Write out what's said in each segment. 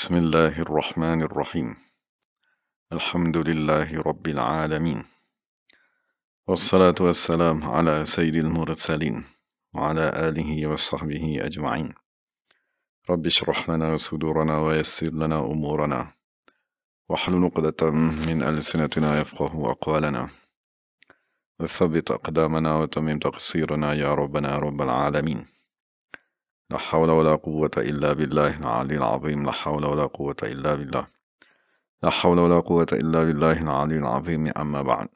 Bismillahirrahmanirrahim. Alhamdulillahi Rabbil Alamin. Wassalatu wassalam ala sayyidil mursalin wa ala alihi wa sahbihi ajma'in. Rabbi shrah lana sudurana wa yassir lana umurana wahlul 'uqdatam min alsinatina yafqahu aqwalana wa thabbit aqdamana wa tammim taqsirana ya rabbana rabbal alamin. La hawla wa la quwwata illa billahil aliyyil azim. La hawla wa la quwwata illa billah. La hawla wa la quwwata illa billahil aliyyil azim. Amma ba'd.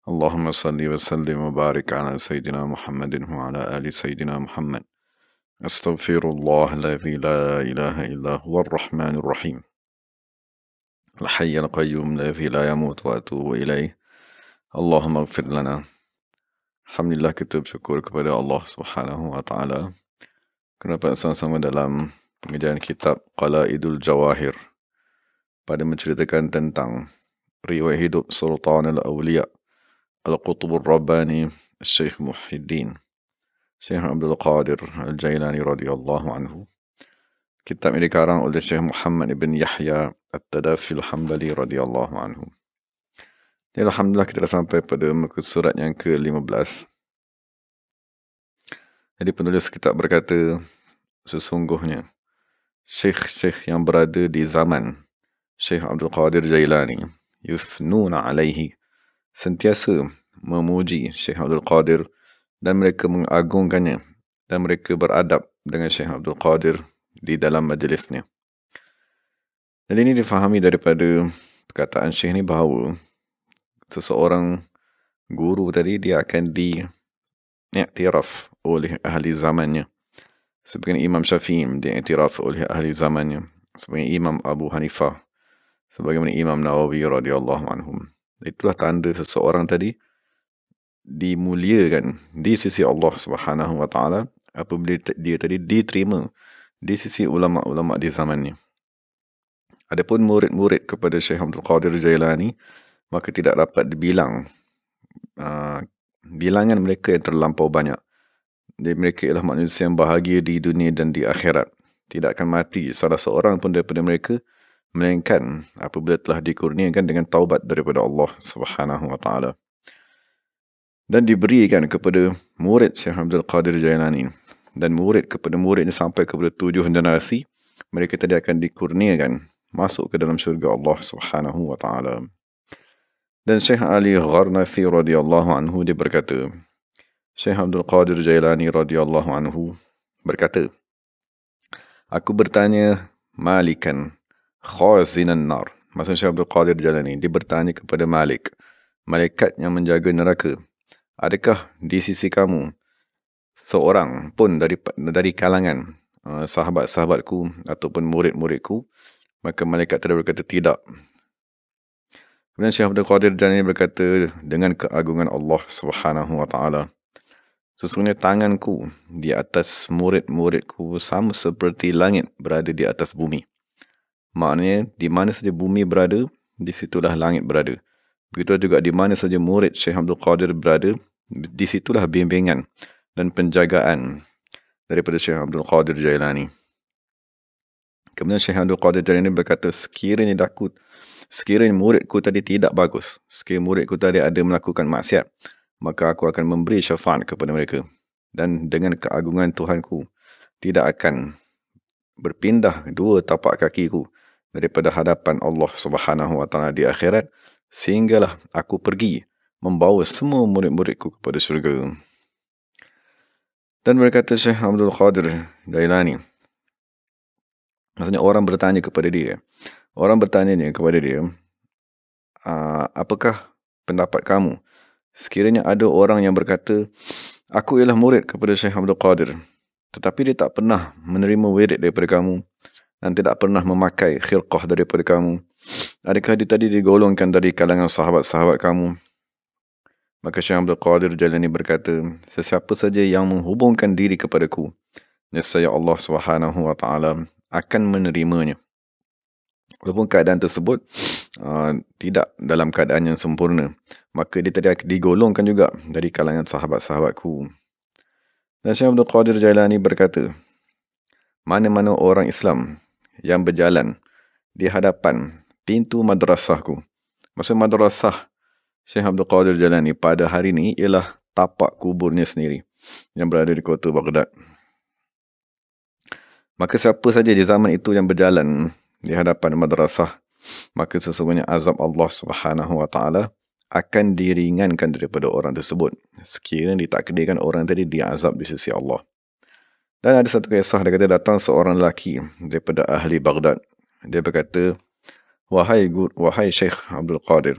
Allahumma salli wa sallim wa barik ala sayyidina Muhammadin wa ala ali sayyidina Muhammad. Astaghfirullah alladhi la ilaha illa huwa ar-rahmanir rahim. Al-hayyul qayyum alladhi la yamut wa atubu ilaih. Allahumma ighfir lana. Alhamdulillah, kita bersyukur kepada Allah Subhanahu wa taala kerana sama-sama dalam pengajian kitab Qala'idul Jawahir pada menceritakan tentang riwayat hidup Sultan al-Awliya Al-Qutbur Rabbani Syekh Muhyiddin Syekh Abdul Qadir Al-Jailani radhiyallahu anhu. Kitab ini dikarang oleh Syekh Muhammad ibn Yahya At-Tadafi Al-Hambali radhiyallahu anhu. Jadi, alhamdulillah, kita dah sampai pada muka surat yang ke-15. Jadi penulis kitab berkata, sesungguhnya syekh-syekh yang berada di zaman Syekh Abdul Qadir Jailani yuthnuna alaihi, sentiasa memuji Syekh Abdul Qadir dan mereka mengagungkannya dan mereka beradab dengan Syekh Abdul Qadir di dalam majlisnya. Jadi ini difahami daripada perkataan Syekh ni bahawa seseorang guru tadi dia akan diiktiraf oleh ahli zamannya. Sebagai Imam Syafi'i diiktiraf oleh ahli zamannya, sebagai Imam Abu Hanifah, sebagaimana Imam Nawawi radhiyallahu anhum. Itulah tanda seseorang tadi dimuliakan di sisi Allah Subhanahu wa taala apabila dia tadi diterima di sisi ulama-ulama di zamannya. Adapun murid-murid kepada Syekh Abdul Qadir Jailani, maka tidak dapat dibilang bilangan mereka yang terlampau banyak. Jadi mereka ialah manusia yang bahagia di dunia dan di akhirat. Tidak akan mati salah seorang pun daripada mereka, melainkan apabila telah dikurniakan dengan taubat daripada Allah Subhanahu wa taala. Dan diberikan kepada murid Syekh Abdul Qadir Jailani dan murid kepada muridnya sampai kepada 7 generasi, mereka tadi akan dikurniakan masuk ke dalam syurga Allah Subhanahu wa taala. Dan Syekh Ali Gharnafi radhiyallahu anhu dia berkata, Syekh Abdul Qadir Jailani radhiyallahu anhu berkata, aku bertanya Malikan khazinan nar. Maksud Syekh Abdul Qadir Jailani, dia bertanya kepada Malik, malaikat yang menjaga neraka, adakah di sisi kamu seorang pun dari kalangan sahabat-sahabatku ataupun murid-muridku? Maka malaikat tadi berkata, tidak. Kemudian Syekh Abdul Qadir Jailani berkata, dengan keagungan Allah Subhanahu wa taala, sesungguhnya tanganku di atas murid-muridku sama seperti langit berada di atas bumi. Maknanya, di mana saja bumi berada, di situlah langit berada. Begitu juga di mana saja murid Syekh Abdul Qadir berada, di situlah bimbingan dan penjagaan daripada Syekh Abdul Qadir Jailani. Kemudian Syekh Abdul Qadir Jailani berkata, sekiranya muridku tadi tidak bagus, sekiranya muridku tadi ada melakukan maksiat, maka aku akan memberi syafaat kepada mereka. Dan dengan keagungan Tuhanku, tidak akan berpindah 2 tapak kakiku daripada hadapan Allah Subhanahu wa taala di akhirat, sehinggalah aku pergi membawa semua murid-muridku kepada syurga. Dan berkata Syekh Abdul Qadir Jailani, maksudnya orang bertanya kepada dia, apakah pendapat kamu sekiranya ada orang yang berkata, aku ialah murid kepada Syekh Abdul Qadir, tetapi dia tak pernah menerima wirid daripada kamu dan tidak pernah memakai khirqah daripada kamu, adakah dia tadi digolongkan dari kalangan sahabat-sahabat kamu? Maka Syekh Abdul Qadir Jailani berkata, sesiapa saja yang menghubungkan diri kepadaku, nescaya Allah Subhanahu wa taala akan menerimanya. Walaupun keadaan tersebut tidak dalam keadaan yang sempurna, maka dia tadi digolongkan juga dari kalangan sahabat-sahabatku. Dan Syekh Abdul Qadir Jailani berkata, mana-mana orang Islam yang berjalan di hadapan pintu madrasahku. Maksud madrasah Syekh Abdul Qadir Jailani pada hari ini ialah tapak kuburnya sendiri yang berada di kota Baghdad. Maka siapa saja di zaman itu yang berjalan di hadapan madrasah, maka sesungguhnya azab Allah Subhanahu wa taala akan diringankan daripada orang tersebut sekiranya ditakdirkan orang tadi diazab di sisi Allah. Dan ada satu kisah, dia kata datang seorang lelaki daripada ahli Baghdad. Dia berkata, wahai Syekh Abdul Qadir,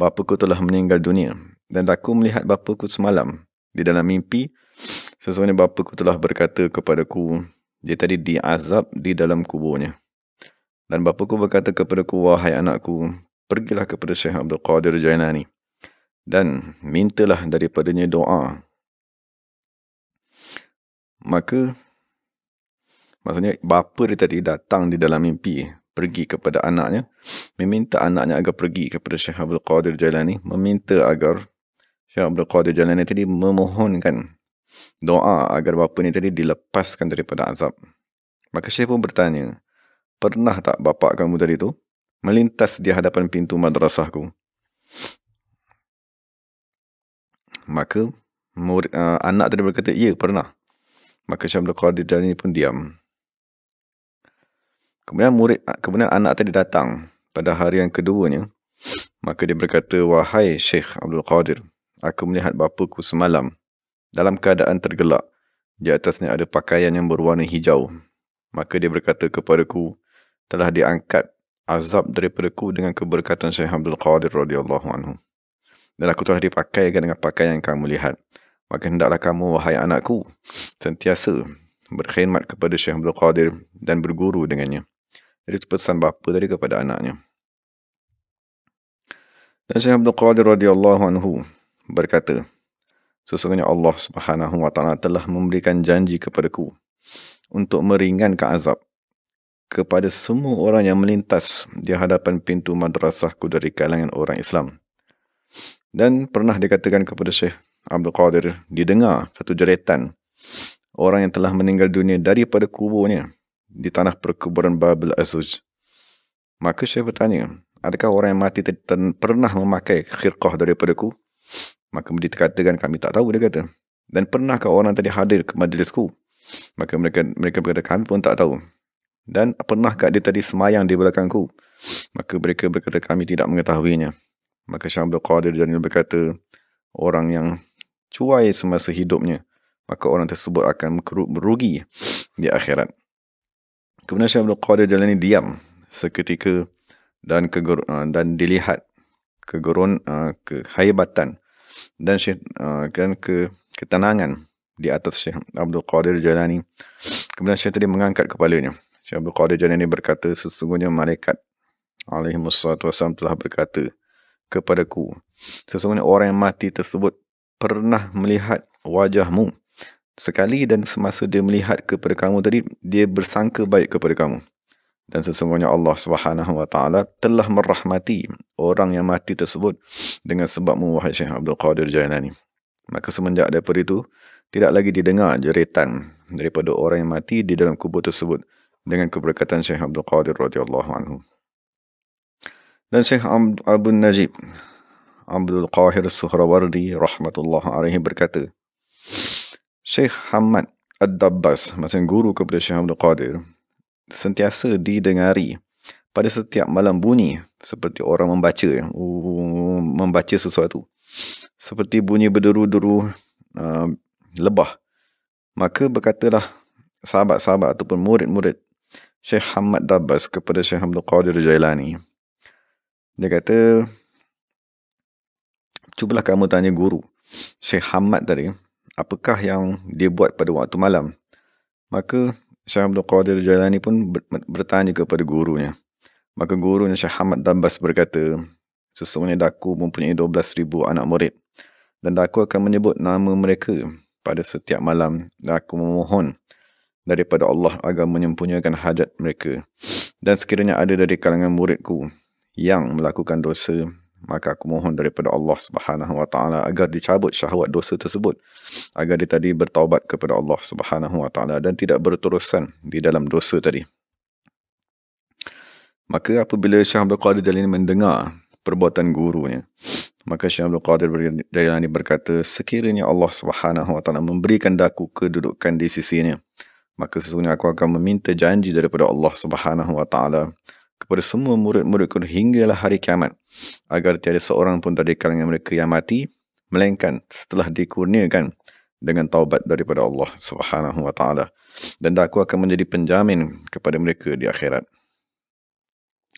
bapaku telah meninggal dunia dan aku melihat bapaku semalam di dalam mimpi. Sesungguhnya bapaku telah berkata kepadaku, dia tadi diazab di dalam kuburnya. Dan bapaku berkata kepadaku, wahai anakku, pergilah kepada Syekh Abdul Qadir Jailani dan mintalah daripadanya doa. Maka maksudnya bapa dia tadi datang di dalam mimpi, pergi kepada anaknya, meminta anaknya agar pergi kepada Syekh Abdul Qadir Jailani, meminta agar Syekh Abdul Qadir Jailani tadi memohonkan doa agar bapa ni tadi dilepaskan daripada azab. Maka Syekh pun bertanya, pernah tak bapa kamu tadi tu melintas di hadapan pintu madrasahku? Maka anak tadi berkata, ya pernah. Maka Syekh Abdul Qadir Jailani pun diam. Kemudian anak tadi datang pada hari yang keduanya. Maka dia berkata, wahai Syekh Abdul Qadir, aku melihat bapaku semalam dalam keadaan tergelak. Di atasnya ada pakaian yang berwarna hijau. Maka dia berkata kepadaku, telah diangkat azab daripadaku dengan keberkatan Syekh Abdul Qadir radhiyallahu anhu. Dan aku telah dipakaikan dengan pakaian yang kamu lihat. Maka hendaklah kamu, wahai anakku, sentiasa berkhidmat kepada Syekh Abdul Qadir dan berguru dengannya. Jadi itu pesan bapa tadi kepada anaknya. Dan Syekh Abdul Qadir radhiyallahu anhu berkata, sesungguhnya Allah Subhanahu wa taala telah memberikan janji kepadaku untuk meringankan azab kepada semua orang yang melintas di hadapan pintu madrasahku dari kalangan orang Islam. Dan pernah dikatakan kepada Syekh Abdul Qadir, didengar satu jeritan orang yang telah meninggal dunia daripada kuburnya di tanah perkuburan Babul Azuj. Maka Syekh bertanya, adakah orang yang mati pernah memakai khirqah daripadaku? Maka dikatakan, kami tak tahu, dia kata. Dan pernahkah orang tadi hadir ke majlisku? Maka mereka berkata, kami pun tak tahu. Dan pernahkah dia tadi semayang di belakangku? Maka mereka berkata, kami tidak mengetahuinya. Maka Syekh Abdul Qadir Jailani berkata, orang yang cuai semasa hidupnya, maka orang tersebut akan merugi di akhirat. Kemudian Syekh Abdul Qadir Jailani diam seketika dan dilihat kehebatan dan ketenangan di atas Syekh Abdul Qadir Jailani. Kemudian Syekh tadi mengangkat kepalanya. Syekh Abdul Qadir Jailani berkata, sesungguhnya malaikat alaihimussalatu wassalam telah berkata kepadaku, sesungguhnya orang yang mati tersebut pernah melihat wajahmu sekali, dan semasa dia melihat kepada kamu tadi, dia bersangka baik kepada kamu. Dan sesungguhnya Allah Subhanahu wa taala telah merahmati orang yang mati tersebut dengan sebabmu, wahai Syekh Abdul Qadir Jailani. Maka semenjak daripada itu, tidak lagi didengar jeritan daripada orang yang mati di dalam kubur tersebut dengan keberkatan Syekh Abdul Qadir radhiyallahu anhu. Dan Syekh Abu Najib Abdul Qahir Suhrawardi rahmatullah alaihi berkata, Syekh Hamad Ad-Dabbas, maksudnya guru kepada Syekh Abdul Qadir, sentiasa didengari pada setiap malam bunyi seperti orang membaca sesuatu, seperti bunyi berderu-deru lebah. Maka berkatalah sahabat-sahabat ataupun murid-murid Syekh Hamad Dabbas kepada Syekh Abdul Qadir Jailani. Dia kata, cubalah kamu tanya guru Syekh Hamad tadi, apakah yang dia buat pada waktu malam? Maka Syekh Abdul Qadir Jailani pun bertanya kepada gurunya. Maka gurunya Syekh Hamad Dabbas berkata, sesungguhnya daku mempunyai 12,000 anak murid, dan daku akan menyebut nama mereka pada setiap malam, dan aku memohon daripada Allah agar menyempurnakan hajat mereka. Dan sekiranya ada dari kalangan muridku yang melakukan dosa, maka aku mohon daripada Allah Subhanahu wa taala agar dicabut syahwat dosa tersebut, agar dia tadi bertaubat kepada Allah Subhanahu wa taala dan tidak berterusan di dalam dosa tadi. Maka apabila Syekh Abdul Qadir Jailani mendengar perbuatan gurunya, maka Syekh Abdul Qadir Jailani berkata, sekiranya Allah Subhanahu Wa Taala memberikan daku kedudukan di sisinya, maka sesungguhnya aku akan meminta janji daripada Allah Subhanahu Wa Taala kepada semua murid-muridku hinggalah hari kiamat, agar tiada seorang pun dari kalangan mereka yang mati melainkan setelah dikurniakan dengan taubat daripada Allah Subhanahu Wa Taala, dan aku akan menjadi penjamin kepada mereka di akhirat.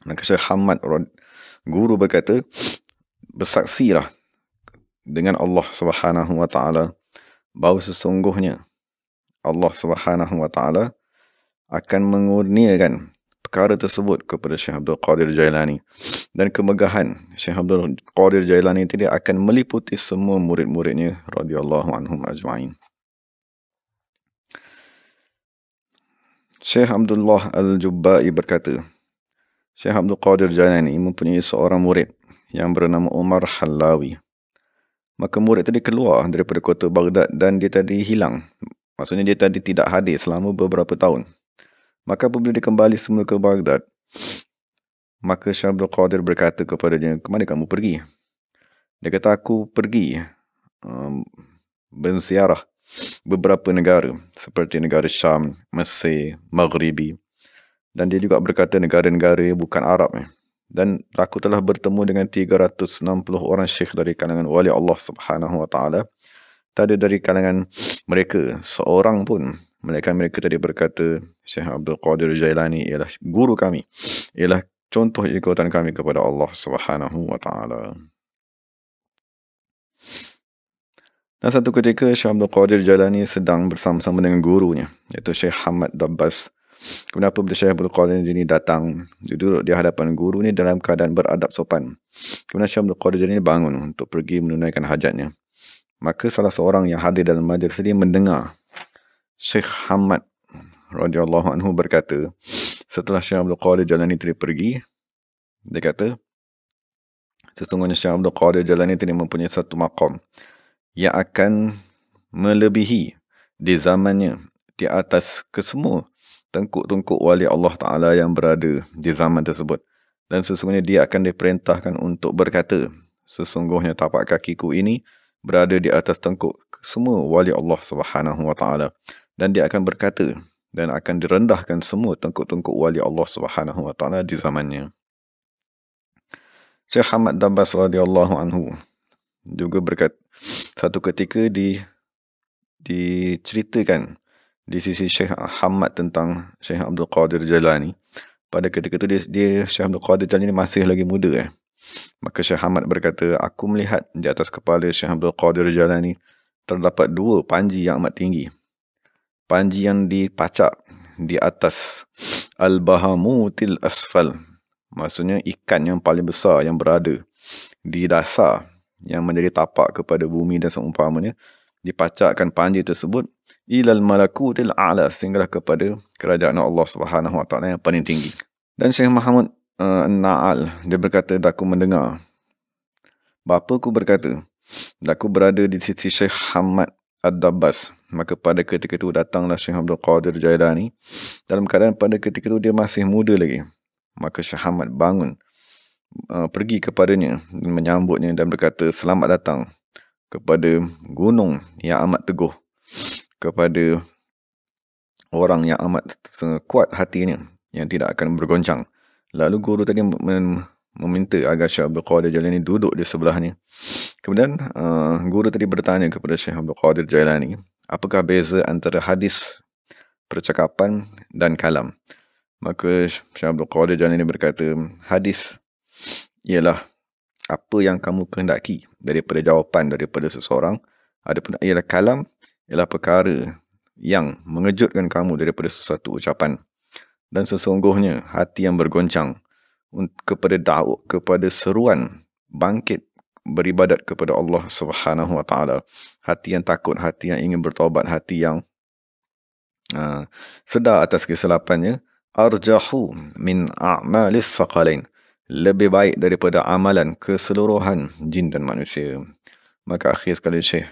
Maka Syekh Hamad guru berkata, bersaksilah dengan Allah Subhanahu Wa Taala bahawa sesungguhnya Allah Subhanahu Wa Taala akan mengurniakan perkara tersebut kepada Syekh Abdul Qadir Jailani, dan kemegahan Syekh Abdul Qadir Jailani tidak akan meliputi semua murid-muridnya radhiyallahu anhum ajma'in. Syekh Abdullah Al-Jubba'i berkata, Syekh Abdul Qadir Jailani mempunyai seorang murid yang bernama Umar Halawi. Maka murid tadi keluar daripada kota Baghdad dan dia tadi hilang. Maksudnya dia tadi tidak hadir selama beberapa tahun. Maka apabila dia kembali semula ke Baghdad, maka Syekh Abdul Qadir berkata kepadanya, "Ke mana kamu pergi?" Dia kata, "Aku pergi berziarah beberapa negara seperti negara Syam, Mesir, Maghribi." Dan dia juga berkata negara-negara bukan Arab. Dan aku telah bertemu dengan 360 orang syekh dari kalangan wali Allah Subhanahu Wa Taala. Tak ada dari kalangan mereka seorang pun, melainkan mereka tadi berkata, Syekh Abdul Qadir Jailani ialah guru kami, ialah contoh ikutan kami kepada Allah Subhanahu Wa Taala. Dan satu ketika Syekh Abdul Qadir Jailani sedang bersama-sama dengan gurunya, iaitu Syekh Hamad Dabbas. Kemudian apabila Syekh Abdul Qadir Jailani datang, dia duduk di hadapan guru ni dalam keadaan beradab sopan. Kemudian Syekh Abdul Qadir Jailani bangun untuk pergi menunaikan hajatnya. Maka salah seorang yang hadir dalam majlis ini mendengar Syekh Hamad radhiyallahu anhu berkata, setelah Syekh Abdul Qadir Jailani tadi pergi, dia kata, sesungguhnya Syekh Abdul Qadir Jailani tadi mempunyai satu maqam yang akan melebihi di zamannya di atas kesemua tengkuk-tengkuk wali Allah Ta'ala yang berada di zaman tersebut. Dan sesungguhnya dia akan diperintahkan untuk berkata, sesungguhnya tapak kakiku ini berada di atas tengkuk semua wali Allah Subhanahu Wa Taala, dan dia akan berkata dan akan direndahkan semua tengkuk-tengkuk wali Allah Subhanahu Wa Taala di zamannya. Syekh Hamad Dabbas radhiyallahu anhu juga berkata, satu ketika diceritakan di sisi Syekh Hamad tentang Syekh Abdul Qadir Jailani. Pada ketika itu dia Syekh Abdul Qadir Jailani masih lagi muda. Maka Syekh Hamad berkata, aku melihat di atas kepala Syekh Abdul Qadir Jailani terdapat dua panji yang amat tinggi. Panji yang dipacak di atas Al-Bahamutil Asfal. Maksudnya ikan yang paling besar yang berada di dasar yang menjadi tapak kepada bumi dan seumpamanya. Dipacakkan panji tersebut ilal malakutil a'la, sehinggalah kepada kerajaan Allah Subhanahu Wa Taala yang paling tinggi. Dan Syekh Muhammad Na'al, dia berkata, aku mendengar bapaku berkata, aku berada di sisi Syekh Hamad Ad-Dabbas. Maka pada ketika itu datanglah Syekh Abdul Qadir Jailani, dalam keadaan pada ketika itu dia masih muda lagi. Maka Syekh Hamad bangun, pergi kepadanya, menyambutnya dan berkata, selamat datang kepada gunung yang amat teguh, kepada orang yang amat kuat hatinya, yang tidak akan bergoncang. Lalu guru tadi meminta agar Syekh Abdul Qadir Jailani duduk di sebelahnya. Kemudian guru tadi bertanya kepada Syekh Abdul Qadir Jailani, apakah beza antara hadis, percakapan dan kalam? Maka Syekh Abdul Qadir Jailani berkata, hadis ialah apa yang kamu kehendaki daripada jawapan daripada seseorang. Adapun ialah kalam, ialah perkara yang mengejutkan kamu daripada sesuatu ucapan. Dan sesungguhnya hati yang bergoncang kepada dakwah, kepada seruan bangkit beribadat kepada Allah Subhanahu Wa Taala, hati yang takut, hati yang ingin bertaubat, hati yang sedar atas kesilapannya, arjahu min a'malis saqalain, lebih baik daripada amalan keseluruhan jin dan manusia. Maka akhir sekali Syekh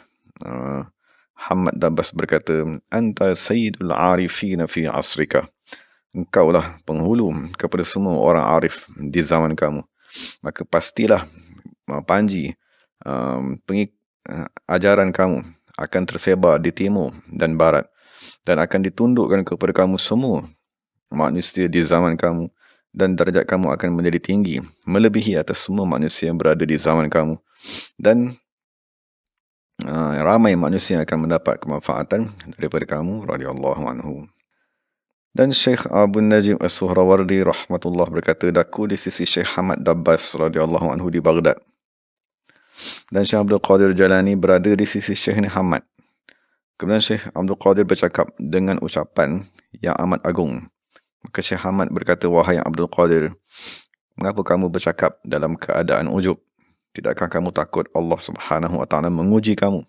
Hamad Dabbas berkata, anta sayyidul arifina fi asrika, engkaulah penghulu kepada semua orang arif di zaman kamu. Maka pastilah panji ajaran kamu akan tersebar di timur dan barat dan akan ditundukkan kepada kamu semua manusia di zaman kamu, dan darjat kamu akan menjadi tinggi melebihi atas semua manusia yang berada di zaman kamu, dan ramai manusia yang akan mendapat kemanfaatan daripada kamu radhiyallahu anhu. Dan Syekh Abu Najib As-Suhrawardi rahmatullah berkata, daku di sisi Syekh Hamad Dabbas radhiyallahu anhu di Baghdad, dan Syekh Abdul Qadir Jalani berada di sisi Syekh Hamad. Kemudian Syekh Abdul Qadir bercakap dengan ucapan yang amat agung. Maka Syekh Hamad berkata, wahai Abdul Qadir, mengapa kamu bercakap dalam keadaan ujub? Tidakkah kamu takut Allah Subhanahu wa taala menguji kamu?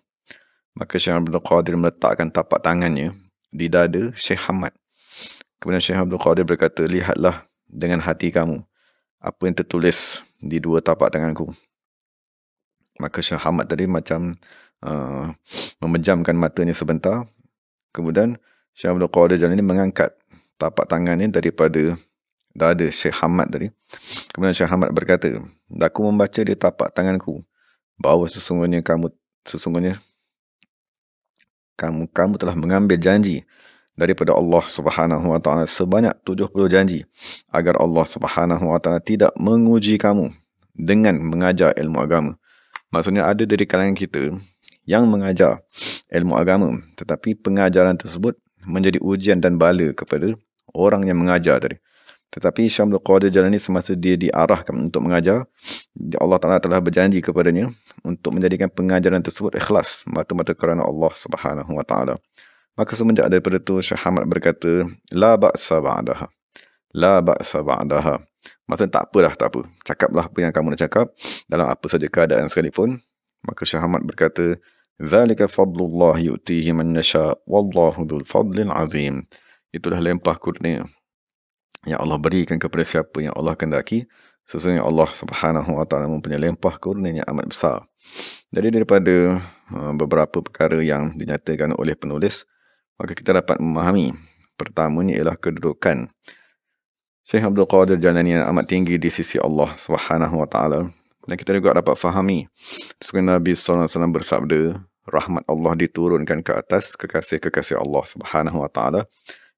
Maka Syekh Abdul Qadir meletakkan tapak tangannya di dada Syekh Hamad. Kemudian Syekh Abdul Qadir berkata, lihatlah dengan hati kamu apa yang tertulis di dua tapak tanganku. Maka Syekh Hamad tadi macam memejamkan matanya sebentar. Kemudian Syekh Abdul Qadir Jalani mengangkat tapak tangannya daripada dada Syekh Hamad tadi. Kemudian Syekh Hamad berkata, aku membaca di tapak tanganku bahawa sesungguhnya kamu telah mengambil janji daripada Allah Subhanahu wa taala sebanyak 70 janji agar Allah Subhanahu wa taala tidak menguji kamu dengan mengajar ilmu agama. Maksudnya ada dari kalangan kita yang mengajar ilmu agama, tetapi pengajaran tersebut menjadi ujian dan bala kepada orang yang mengajar tadi. Tetapi Syekh Abdul Qadir Jalani semasa dia diarahkan untuk mengajar, Allah Ta'ala telah berjanji kepadanya untuk menjadikan pengajaran tersebut ikhlas, mata-mata kerana Allah Subhanahu wa taala. Maka semenjak daripada itu Syekh Hamad berkata, la ba'sa ba'daha. La ba'sa ba'daha. Maksudnya tak apalah, tak apa. Cakaplah apa yang kamu nak cakap dalam apa saja keadaan sekalipun. Maka Syekh Hamad berkata, zalika fadlullah yu'tihi man yasha wallahu dzul fadlil azim. Itulah limpah kurnia yang Allah berikan kepada siapa yang Allah kehendaki. Sesungguhnya Allah Subhanahu wa taala mempunyai limpah kurnia yang amat besar. Jadi daripada beberapa perkara yang dinyatakan oleh penulis, maka kita dapat memahami pertamanya ialah kedudukan Syekh Abdul Qadir Jalani yang amat tinggi di sisi Allah Subhanahu wa taala. Dan kita juga dapat fahami sesungguhnya Nabi sallallahu alaihi wasallam bersabda, rahmat Allah diturunkan ke atas kekasih-kekasih Allah Subhanahu wa taala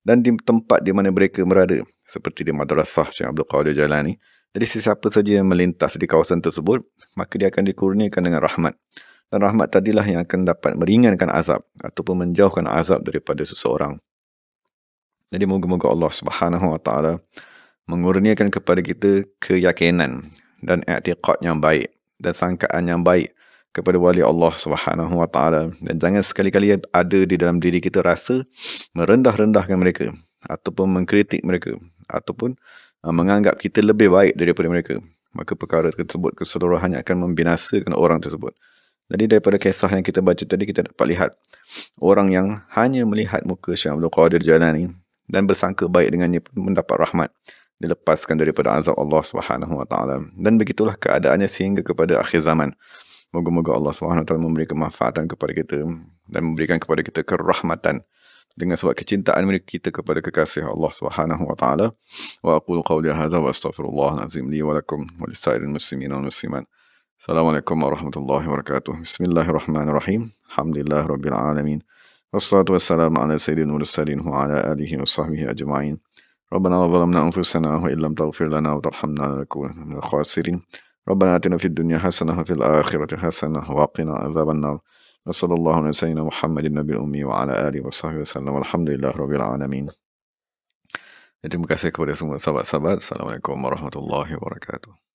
dan di tempat di mana mereka berada, seperti di madrasah Syekh Abdul Qadir Jalani. Jadi sesiapa saja yang melintas di kawasan tersebut, maka dia akan dikurniakan dengan rahmat. Dan rahmat tadilah yang akan dapat meringankan azab ataupun menjauhkan azab daripada seseorang. Jadi moga-moga Allah Subhanahu wa taala mengurniakan kepada kita keyakinan dan i'tiqad yang baik dan sangkaan yang baik kepada wali Allah Subhanahu wa taala, dan jangan sekali-kali ada di dalam diri kita rasa merendah-rendahkan mereka ataupun mengkritik mereka ataupun menganggap kita lebih baik daripada mereka. Maka perkara tersebut keseluruhannya akan membinasakan orang tersebut. Jadi daripada kisah yang kita baca tadi, kita dapat lihat orang yang hanya melihat muka Syekh Abdul Qadir Jalani dan bersangka baik dengannya pun mendapat rahmat, dilepaskan daripada azab Allah Subhanahu wa taala. Dan begitulah keadaannya sehingga kepada akhir zaman. Moga-moga Allah Subhanahu wa taala memberi kemanfaatan kepada kita dan memberikan kepada kita kerahmatan dengan sebab kecintaan kita kepada kekasih Allah Subhanahu wa taala. Wa aqulu qawli hadza wa astaghfirullahal azim li wa lakum wa lisairil muslimin wal muslimat. Assalamualaikum warahmatullahi wabarakatuh. Bismillahirrahmanirrahim. Alhamdulillahirabbil alamin. Wassalatu wassalamu ala sayyidil mursalin wa ala alihi wa sahbihi ajma'in. ربنا ظلمنا أنفسنا وإن لم تغفر لنا وترحمنا لنكونن من الخاسرين. ربنا آتنا في الدنيا حسنة وفي الآخرة حسنة وقنا عذاب النار. وصلى الله على سيدنا محمد النبي الأمي وعلى آله وصحبه وسلم. والحمد لله رب العالمين. Terima kasih kepada semua sahabat-sahabat. Assalamualaikum warahmatullahi wabarakatuh.